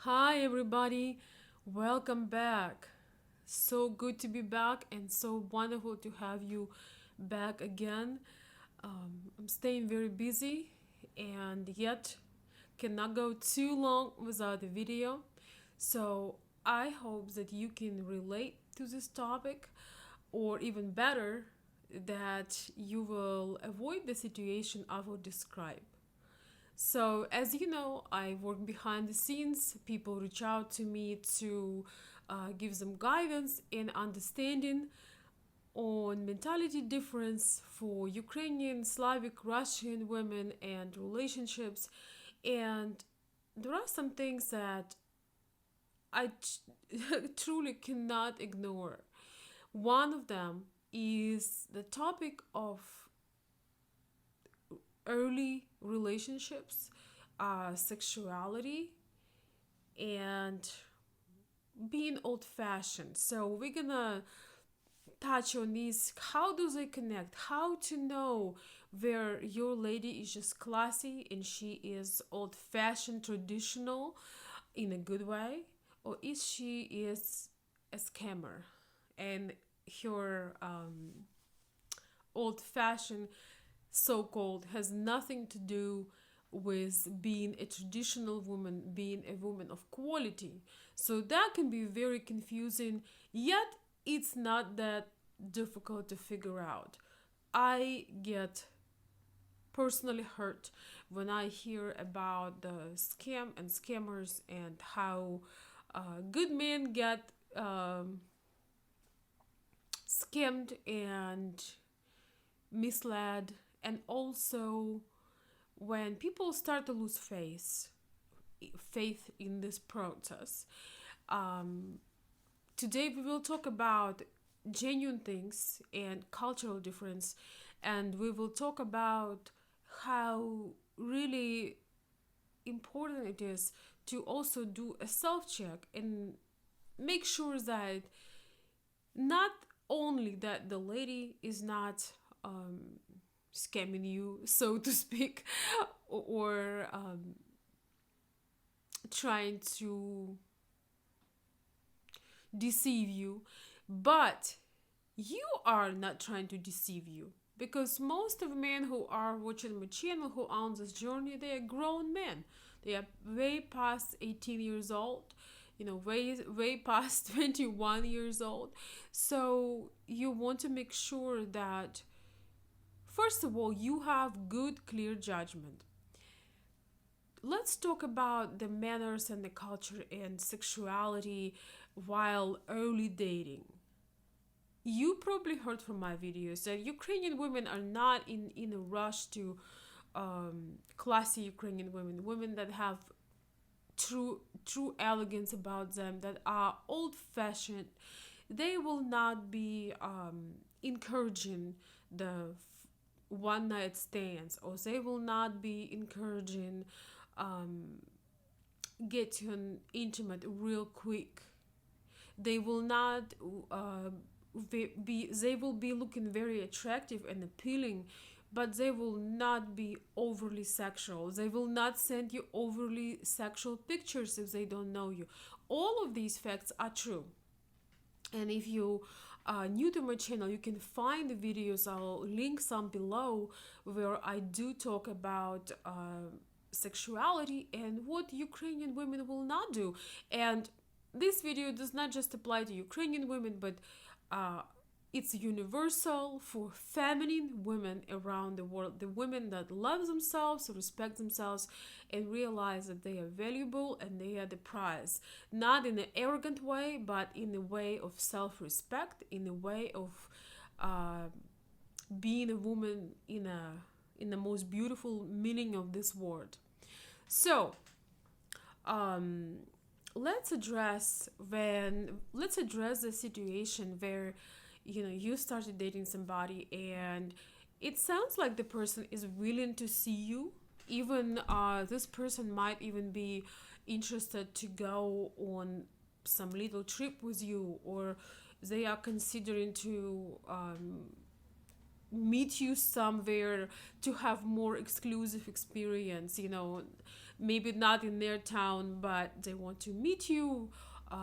Hi, everybody. Welcome back. So good to be back and so wonderful to have you back again. I'm staying very busy and yet cannot go too long without a video. So I hope that you can relate to this topic, or even better, that you will avoid the situation I will describe. So, as you know, I work behind the scenes. People reach out to me to give them guidance and understanding on mentality difference for Ukrainian, Slavic, Russian women and relationships. And there are some things that truly cannot ignore. One of them is the topic of early relationships, sexuality, and being old fashioned. So we're gonna touch on these. How do they connect? How to know where your lady is just classy and she is old fashioned, traditional in a good way, or is she is a scammer and her old fashioned so called has nothing to do with being a traditional woman, being a woman of quality. So that can be very confusing, yet it's not that difficult to figure out. I get personally hurt when I hear about the scam and scammers and how good men get scammed and misled, and also when people start to lose faith in this process. um, Today we will talk about genuine things and cultural difference, and we will talk about how really important it is to also do a self check and make sure that not only that the lady is not um, scamming you, so to speak, or trying to deceive you, but you are not trying to deceive you. Because most of men who are watching my channel who are on this journey, they are grown men. They are way past 18 years old, way past 21 years old. So you want to make sure that, first of all, you have good, clear judgment. Let's talk about the manners and the culture and sexuality while early dating. You probably heard from my videos that Ukrainian women are not in a rush to classy Ukrainian women, women that have true elegance about them, that are old fashioned. They will not be encouraging the one night stands, or they will not be encouraging um, getting intimate real quick. They will not they will be looking very attractive and appealing, but they will not be overly sexual. They will not send you overly sexual pictures if they don't know you. All of these facts are true. And if you are new to my channel, you can find the videos. I'll link some below where I do talk about sexuality and what Ukrainian women will not do. And this video does not just apply to Ukrainian women, but uh, it's universal for feminine women around the world, the women that love themselves, respect themselves, and realize that they are valuable and they are the prize. Not in an arrogant way, but in a way of self-respect, in a way of uh, being a woman in the most beautiful meaning of this word. So, um, let's address the situation where you started dating somebody and it sounds like the person is willing to see you. Even this person might even be interested to go on some little trip with you, or they are considering to meet you somewhere to have more exclusive experience, maybe not in their town, but they want to meet you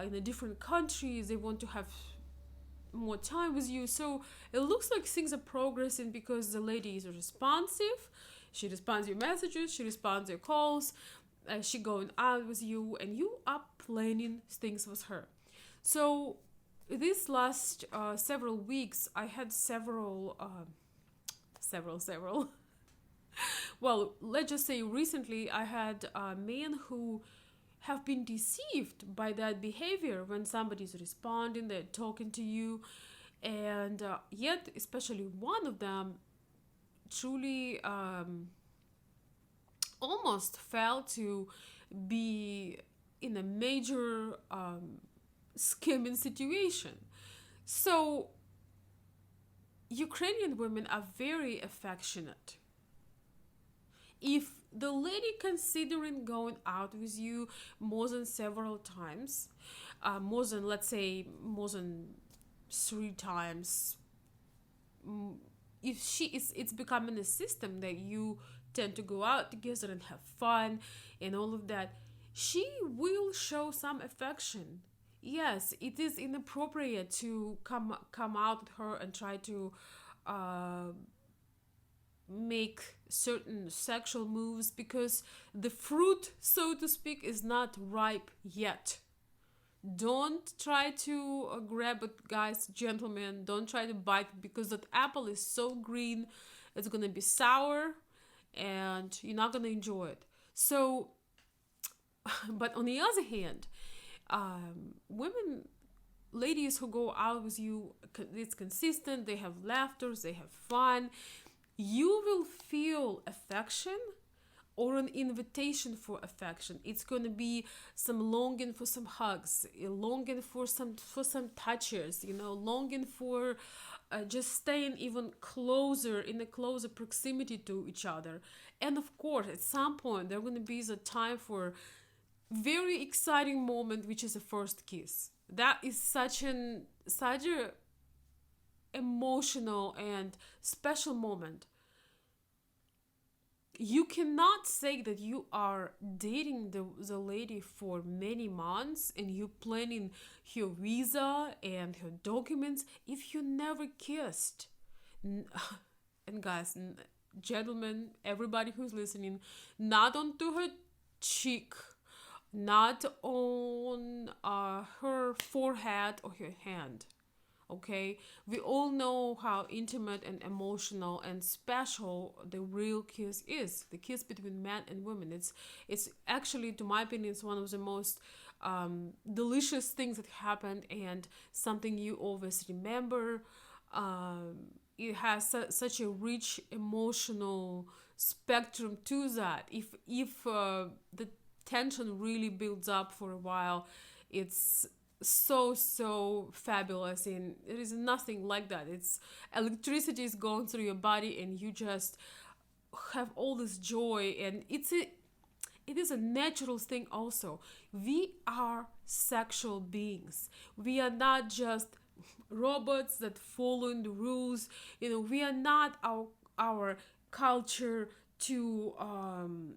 in a different countries. They want to have more time with you. So it looks like things are progressing because the lady is responsive. She responds your messages, she responds your calls, she going out with you, and you are planning things with her. So this last several weeks, I had several. Well, let's just say recently, I had men who have been deceived by that behavior when somebody's responding, they're talking to you, and yet, especially one of them, truly almost fell to be in a major skimming situation. So Ukrainian women are very affectionate. If the lady considering going out with you more than several times, more than, let's say, more than 3 times, if she is, it's becoming a system that you tend to go out together and have fun and all of that, she will show some affection. Yes, it is inappropriate to come out with her and try to uh, make certain sexual moves because the fruit, so to speak, is not ripe yet. Don't try to grab it, guys, gentlemen. Don't try to bite it because that apple is so green, it's gonna be sour, and you're not gonna enjoy it. So, but on the other hand, women, ladies who go out with you, it's consistent. They have laughter, they have fun. You will feel affection or an invitation for affection. It's gonna be some longing for some hugs, longing for some touches, longing for just staying even closer, in a closer proximity to each other. And of course, at some point, there gonna be the time for very exciting moment, which is a first kiss. That is such a emotional and special moment. You cannot say that you are dating the lady for many months and you planning her visa and her documents if you never kissed. And guys, gentlemen, everybody who's listening, not onto her cheek, not on her forehead or her hand. Okay, we all know how intimate and emotional and special the real kiss is. The kiss between man and women. It's actually, to my opinion, it's one of the most delicious things that happened and something you always remember. It has such a rich emotional spectrum to that. If the tension really builds up for a while, it's so fabulous, and there is nothing like that. It's electricity is going through your body and you just have all this joy, and it is a natural thing. Also, we are sexual beings. We are not just robots that following the rules. We are not our culture to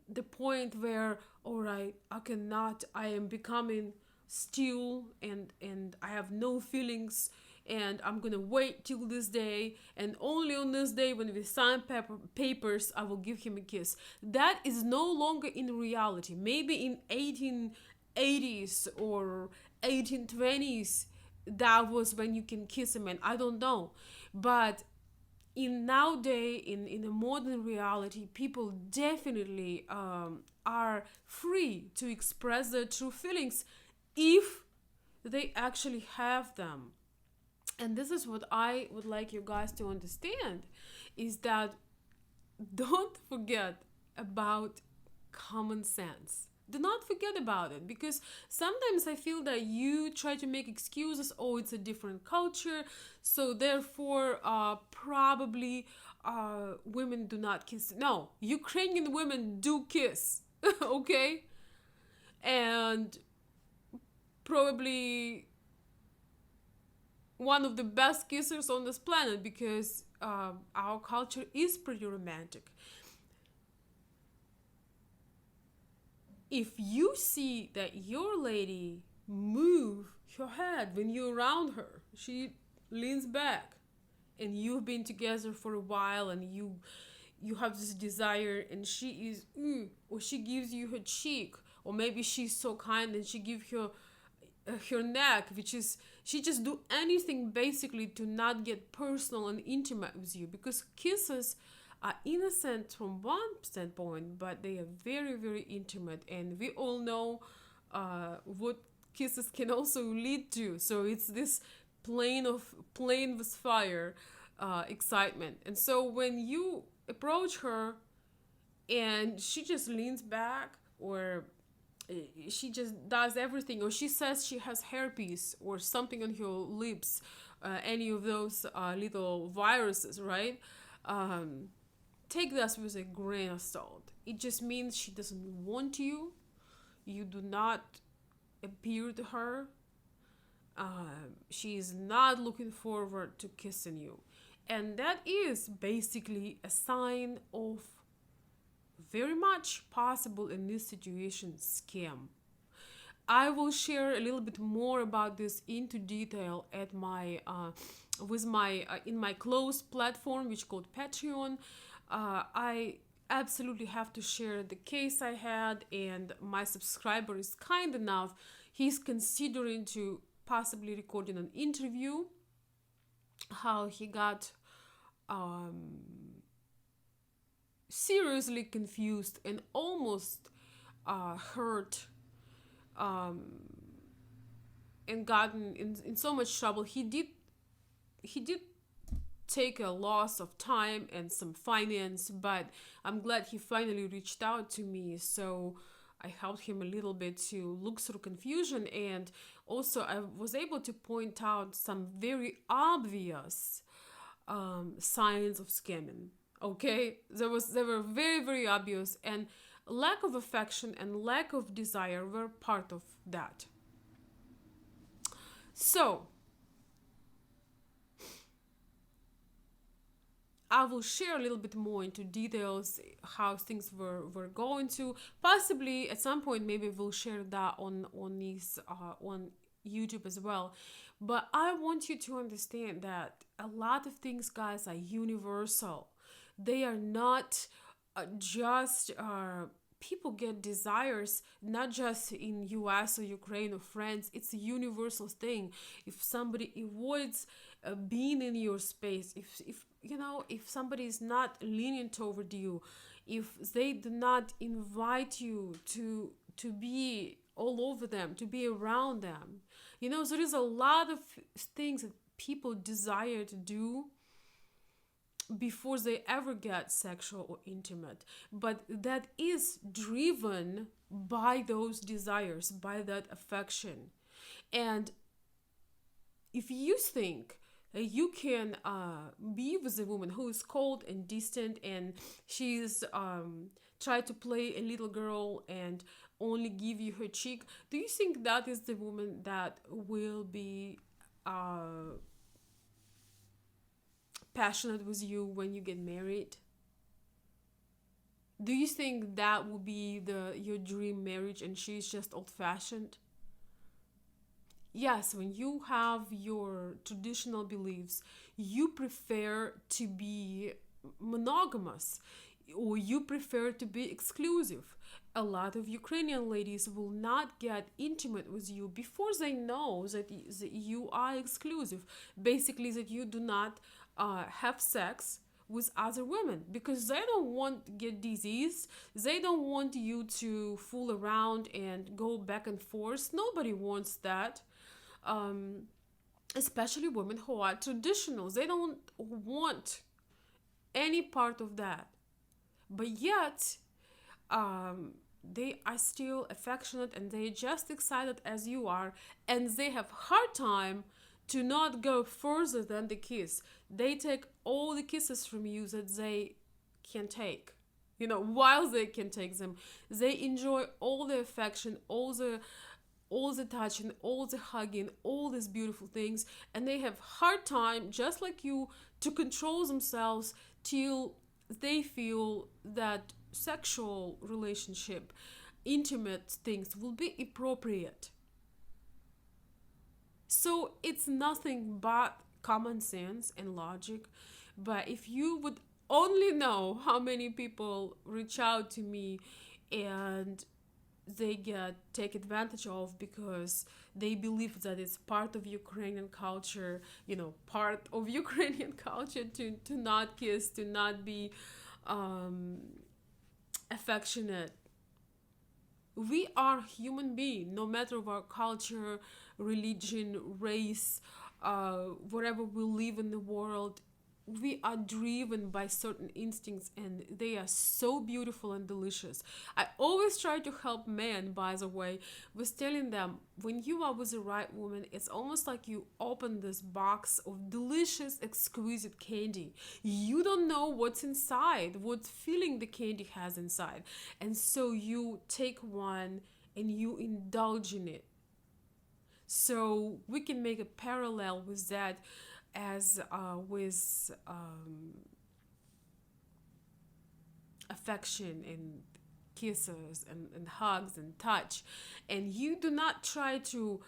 the point where, all right, I am becoming still, and I have no feelings, and I'm gonna wait till this day, and only on this day when we sign papers I will give him a kiss. That is no longer in reality. Maybe in 1880s or 1820s that was when you can kiss a man. I don't know, but in nowadays, in a modern reality, people definitely are free to express their true feelings if they actually have them. And this is what I would like you guys to understand, is that don't forget about common sense. Do not forget about it, because sometimes I feel that you try to make excuses. Oh, it's a different culture, so therefore probably women do not kiss. No, Ukrainian women do kiss. Okay, and probably one of the best kissers on this planet, because our culture is pretty romantic. If you see that your lady move her head when you're around her, she leans back, and you've been together for a while, and you have this desire, and she is or she gives you her cheek, or maybe she's so kind and she gives her neck, which is she just do anything basically to not get personal and intimate with you, because kisses are innocent from one standpoint, but they are very, very intimate, and we all know what kisses can also lead to. So it's this plane with fire excitement. And so when you approach her and she just leans back, or she just does everything, or she says she has herpes or something on her lips, any of those little viruses, right? Um, Take this with a grain of salt. It just means she doesn't want you. You do not appeal to her. She is not looking forward to kissing you. And that is basically a sign of very much possible in this situation scam. I will share a little bit more about this into detail at my with my in my closed platform, which is called Patreon. I absolutely have to share the case I had, and my subscriber is kind enough. He's considering to possibly recording an interview. How he got seriously confused and almost hurt, um, and gotten in so much trouble. He did take a loss of time and some finance, but I'm glad he finally reached out to me. So I helped him a little bit to look through confusion, and also I was able to point out some very obvious signs of scamming. Okay, they were very, very obvious, and lack of affection and lack of desire were part of that. So I will share a little bit more into details how things were going to. Possibly at some point, maybe we'll share that on YouTube as well. But I want you to understand that a lot of things, guys, are universal. They are not just people get desires not just in US or Ukraine or France. It's a universal thing. If somebody avoids being in your space, if you know, if somebody is not lenient toward you, if they do not invite you to be all over them, to be around them, you know, there is a lot of things that people desire to do before they ever get sexual or intimate, but that is driven by those desires, by that affection. And if you think you can be with a woman who is cold and distant, and she's try to play a little girl and only give you her cheek, do you think that is the woman that will be passionate with you when you get married? Do you think that will be your dream marriage and she's just old fashioned? Yes, when you have your traditional beliefs, you prefer to be monogamous, or you prefer to be exclusive. A lot of Ukrainian ladies will not get intimate with you before they know that you are exclusive. Basically, that you do not have sex with other women, because they don't want to get disease. They don't want you to fool around and go back and forth. Nobody wants that. Especially women who are traditional. They don't want any part of that. But yet, they are still affectionate, and they're just excited as you are, and they have hard time to not go further than the kiss. They take all the kisses from you that they can take. You know, while they can take them, they enjoy all the affection, all the touching, all the hugging, all these beautiful things, and they have hard time, just like you, to control themselves till they feel that sexual relationship, intimate things will be appropriate. So it's nothing but common sense and logic. But if you would only know how many people reach out to me and they get take advantage of because they believe that it's part of Ukrainian culture, part of Ukrainian culture to not kiss, to not be um, affectionate. We are human beings, no matter of our culture, religion, race, wherever we live in the world. We are driven by certain instincts, and they are so beautiful and delicious. I always try to help men, by the way, with telling them when you are with the right woman, it's almost like you open this box of delicious, exquisite candy. You don't know what's inside, what feeling the candy has inside. And so you take one and you indulge in it. So we can make a parallel with that as with affection and kisses and hugs and touch. And you do not try to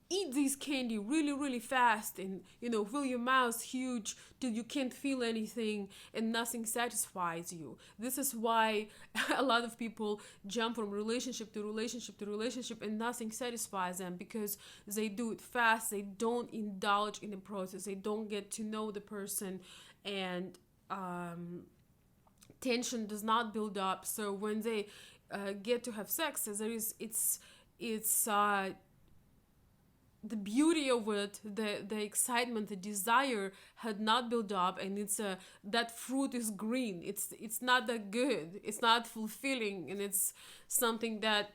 eat this candy really really fast and fill your mouth huge till you can't feel anything and nothing satisfies you. This is why a lot of people jump from relationship to relationship to relationship and nothing satisfies them, because they do it fast. They don't indulge in the process. They don't get to know the person, and tension does not build up. So when they get to have sex, there is it's the beauty of it, the excitement, the desire had not built up, and it's that fruit is green. It's not that good. It's not fulfilling, and it's something that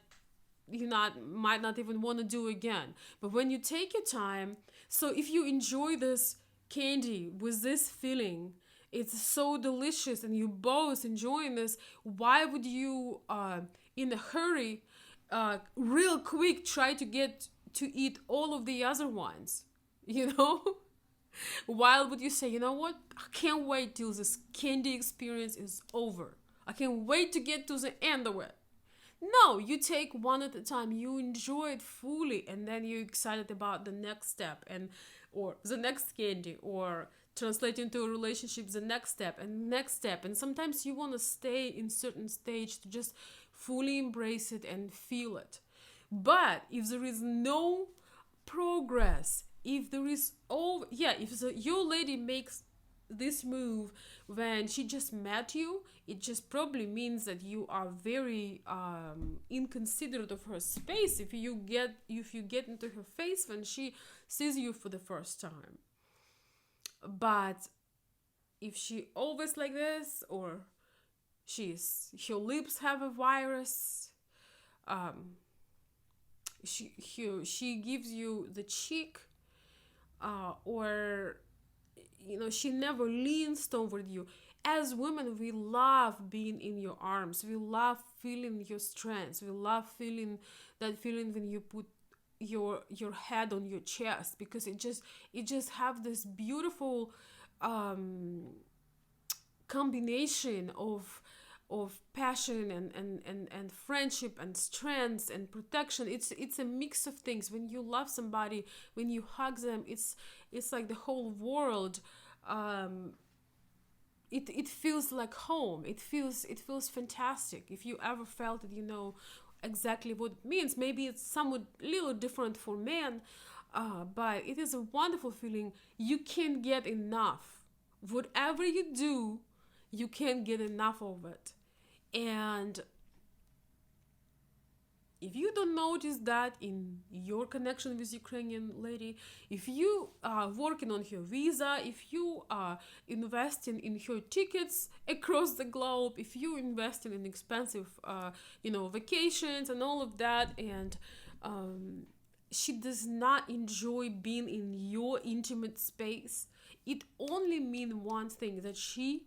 you not might not even want to do again. But when you take your time, so if you enjoy this candy with this feeling, it's so delicious, and you both enjoying this. Why would you, in a hurry, real quick, try to get to eat all of the other ones, you know? Why would you say, you know what? I can't wait till this candy experience is over. I can't wait to get to the end of it. No, you take one at a time. You enjoy it fully, and then you're excited about the next step, and or the next candy, or translate into a relationship, the next step and next step. And sometimes you want to stay in certain stage to just fully embrace it and feel it. But if there is no progress, if there is if your lady makes this move when she just met you, it just probably means that you are very inconsiderate of her space. If you get into her face when she sees you for the first time. But if she always like this, or her lips have a virus, she gives you the cheek, or she never leans toward you. As women, we love being in your arms. We love feeling your strength. We love feeling that feeling when you put your head on your chest, because it just have this beautiful combination of passion and friendship and strength and protection. It's a mix of things. When you love somebody, when you hug them, it's like the whole world. It feels like home. It feels fantastic. If you ever felt it, you know exactly what it means. Maybe it's somewhat little different for men, but it is a wonderful feeling. You can't get enough. Whatever you do, you can't get enough of it. And if you don't notice that in your connection with Ukrainian lady, if you are working on her visa, if you are investing in her tickets across the globe, if you investing in expensive, vacations and all of that, and she does not enjoy being in your intimate space, it only means one thing: that she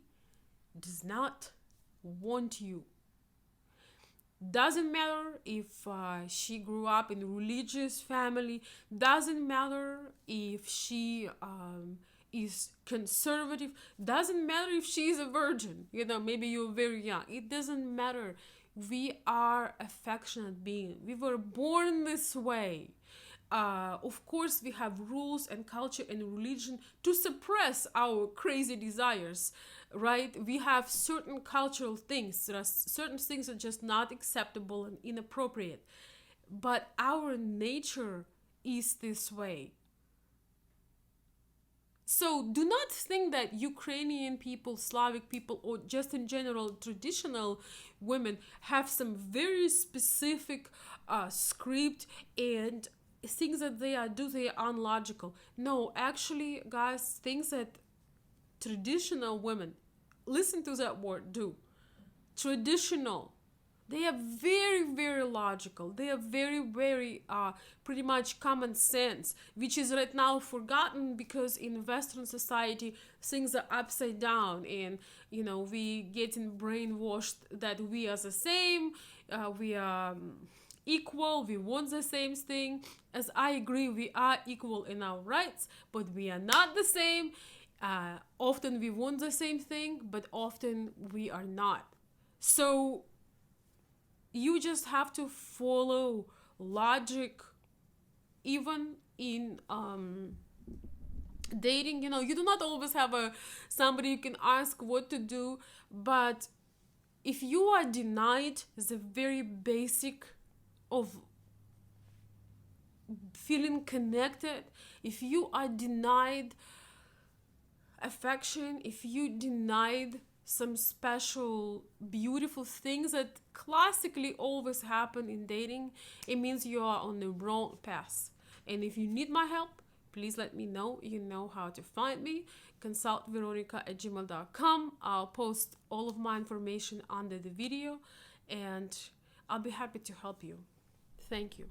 does not want you. Doesn't matter if she grew up in a religious family. Doesn't matter if she is conservative. Doesn't matter if she is a virgin, maybe you're very young. It doesn't matter. We are affectionate beings. We were born this way. Of course, we have rules and culture and religion to suppress our crazy desires, right? We have certain cultural things. There are certain things that are just not acceptable and inappropriate. But our nature is this way. So do not think that Ukrainian people, Slavic people, or just in general traditional women have some very specific script and things that they are unlogical. No, actually, guys, things that traditional women, listen to that word, do. Traditional. They are very, very logical. They are very, very pretty much common sense, which is right now forgotten because in Western society things are upside down, and we getting brainwashed that we are the same, we are equal, we want the same thing. As I agree, we are equal in our rights, but we are not the same. Often we want the same thing, but often we are not. So you just have to follow logic, even in dating. You do not always have somebody you can ask what to do, but if you are denied the very basic of feeling connected, if you are denied affection, if you denied some special beautiful things that classically always happen in dating, it means you are on the wrong path. And if you need my help, please let me know. You know how to find me. Consult veronica@gmail.com. I'll post all of my information under the video, and I'll be happy to help you. Thank you.